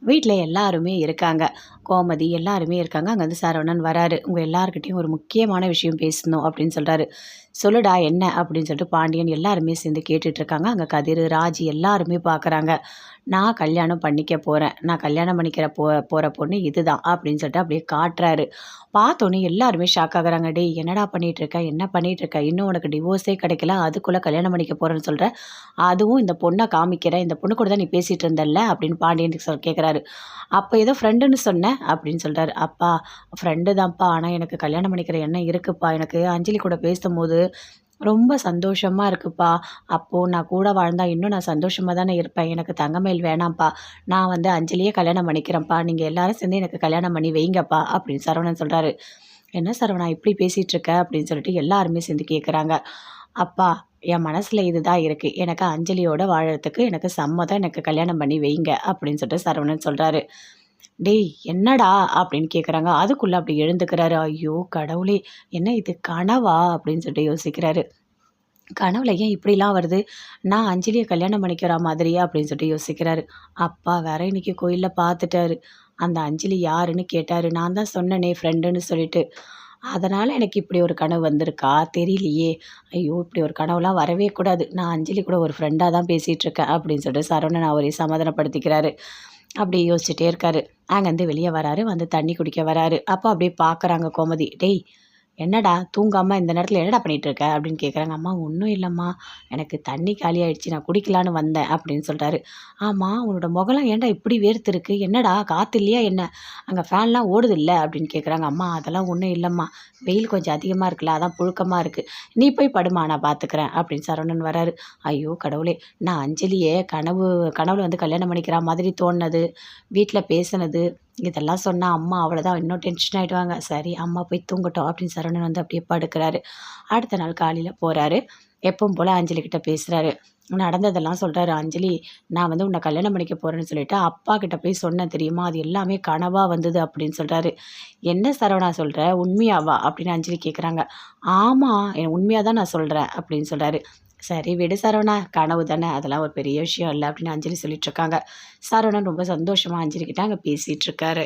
வீட்ல எல்லாருமே இருக்காங்க. கோமதி எல்லாருமே இருக்காங்க. அங்க வந்து சரவணன் வராரு. "உங்க எல்லார்கிட்டயும் ஒரு முக்கியமான விஷயம் பேசணும்" அப்படின்னு சொல்றாரு. "சொல்லுடா என்ன?" அப்படின்னு சொல்லிட்டு பாண்டியன் எல்லாருமே சேர்ந்து கேட்டுட்டு இருக்காங்க. அங்க கதிரு, ராஜி எல்லாருமே பார்க்குறாங்க. "நான் கல்யாணம் பண்ணிக்க போறேன். நான் கல்யாணம் பண்ணிக்கிற போற பொண்ணு இதுதான்" அப்படின்னு சொல்லிட்டு அப்படியே காட்டுறாரு. பார்த்தோனே எல்லாருமே ஷாக் ஆகுறாங்க. "டேய் என்னடா பண்ணிட்டு இருக்க? என்ன பண்ணிட்டு இருக்க? இன்னும் உனக்கு டிவோர்ஸே கிடைக்கல. அதுக்குள்ள கல்யாணம் பண்ணிக்க போறேன்னு சொல்ற? அதுவும் இந்த பொண்ண காமிக்கிறேன். இந்த பொண்ணு கூட தான் நீ பேசிட்டு இருந்தல்ல?" அப்படின்னு பாண்டியன் கேட்குறாரு. "அப்ப ஏதோ ஃப்ரெண்டுன்னு சொன்ன?" அப்படின்னு சொல்றாரு. "அப்பா ஃப்ரெண்டு தான்ப்பா. ஆனா எனக்கு கல்யாணம் பண்ணிக்கிற எண்ணம் இருக்குப்பா. எனக்கு அஞ்சலி கூட பேசும்போது ரொம்ப சந்தோஷமா இருக்குப்பா. அப்போ நான் கூட வாழ்ந்தா இன்னும் நான் சந்தோஷமா தானே இருப்பேன். எனக்கு தங்கமயில் வேணாம்ப்பா. நான் வந்து அஞ்சலியே கல்யாணம் பண்ணிக்கிறேன்ப்பா. நீங்க எல்லாரும் சேர்ந்து எனக்கு கல்யாணம் பண்ணி வைங்கப்பா" அப்படின்னு சரவணன் சொல்றாரு. "என்ன சரவணா இப்படி பேசிட்டு இருக்க?" அப்படின்னு சொல்லிட்டு எல்லாருமே சேர்ந்து கேட்குறாங்க. "அப்பா என் மனசுல இதுதான் இருக்கு. எனக்கு அஞ்சலியோட வாழறதுக்கு எனக்கு சம்மதம். எனக்கு கல்யாணம் பண்ணி வைங்க" அப்படின்னு சொல்லிட்டு சரவணன் சொல்றாரு. "டேய் என்னடா?" அப்படின்னு கேட்குறாங்க. அதுக்குள்ள அப்படி எழுந்துக்கிறாரு. ஐயோ கடவுளே! என்ன இது கனவா? அப்படின்னு சொல்லிட்டு யோசிக்கிறாரு. கனவுல ஏன் இப்படிலாம் வருது? நான் அஞ்சலிய கல்யாணம் பண்ணிக்கிற மாதிரியா? அப்படின்னு சொல்லிட்டு யோசிக்கிறாரு. அப்பா வேற இன்னைக்கு கோயில்ல பார்த்துட்டாரு. அந்த அஞ்சலி யாருன்னு கேட்டாரு. நான் தான் சொன்னனே ஃப்ரெண்டுன்னு சொல்லிட்டு. அதனால எனக்கு இப்படி ஒரு கனவு வந்திருக்கா? தெரியலையே! ஐயோ! இப்படி ஒரு கனவுலாம் வரவே கூடாது. நான் அஞ்சலி கூட ஒரு ஃப்ரெண்டா தான் பேசிட்டு இருக்கேன் அப்படின்னு சொல்லிட்டு சரவணன் அவரையும் சமாதானப்படுத்திக்கிறாரு. அப்படி யோசிச்சுட்டே இருக்காரு. அங்கேருந்து வெளிய வராரு. வந்து தண்ணி குடிக்க வராரு. அப்போ அப்படியே பார்க்குறாங்க கோமதி. "டேய் என்னடா தூங்காம இந்த நேரத்தில என்னடா பண்ணிட்டு இருக்க?" அப்படின்னு கேட்குறாங்க. "அம்மா ஒண்ணும் இல்லம்மா. எனக்கு தண்ணி காலியாயிடுச்சு. நான் குடிக்கலான்னு வந்தேன்" அப்படின்னு சொல்றாரு. "ஆமா உன்னோட முகம்லாம் ஏன்டா இப்படி வேர்த்திருக்கு? என்னடா காத்து இல்லையா என்ன? அங்க ஃபேன்லாம் ஓடுதுல்ல?" அப்படின்னு கேட்குறாங்க. "அம்மா அதெல்லாம் ஒண்ணும் இல்லம்மா. வெயில் கொஞ்சம் அதிகமா இருக்குல்ல, அதான் புழுக்கமா இருக்கு. நீ போய் படும்மா நான் பார்த்துக்கிறேன்" அப்படின்னு சரவணன் வராரு. ஐயோ கடவுளே! நான் அஞ்சலிய கனவுல வந்து கல்யாணம் பண்ணிக்கிறா மாதிரி தோணுனது, வீட்ல பேசுனது இதெல்லாம் சொன்னா அம்மா அவ்வளோதான் இன்னும் டென்ஷன் ஆயிடுவாங்க. சரி அம்மா போய் தூங்கட்டும் அப்படின்னு சரவணன் வந்து அப்படியே படுக்கிறாரு. அடுத்த நாள் காலையில போறாரு. எப்பவும் போல அஞ்சலி கிட்ட பேசுறாரு. நடந்ததெல்லாம் சொல்றாரு. "அஞ்சலி நான் வந்து உன்ன கல்யாணம் பண்ணிக்க போறேன்னு சொல்லிட்டு அப்பா கிட்ட போய் சொன்னேன் தெரியுமா? அது எல்லாமே கனவா வந்தது" அப்படின்னு சொல்றாரு. "என்ன சரவணா சொல்ற? உண்மையாவா?" அப்படின்னு அஞ்சலி கேட்குறாங்க. "ஆமா உண்மையா தான் நான் சொல்றேன்" அப்படின்னு சொல்றாரு. "சரி விடு சரவணா, கனவு தானே அதெல்லாம் ஒரு பெரிய விஷயம் இல்ல" அப்படின்னு அஞ்சலி சொல்லிட்டு இருக்காங்க. சரவணன் ரொம்ப சந்தோஷமா அஞ்சலி கிட்ட அங்க பேசிட்டு இருக்காரு.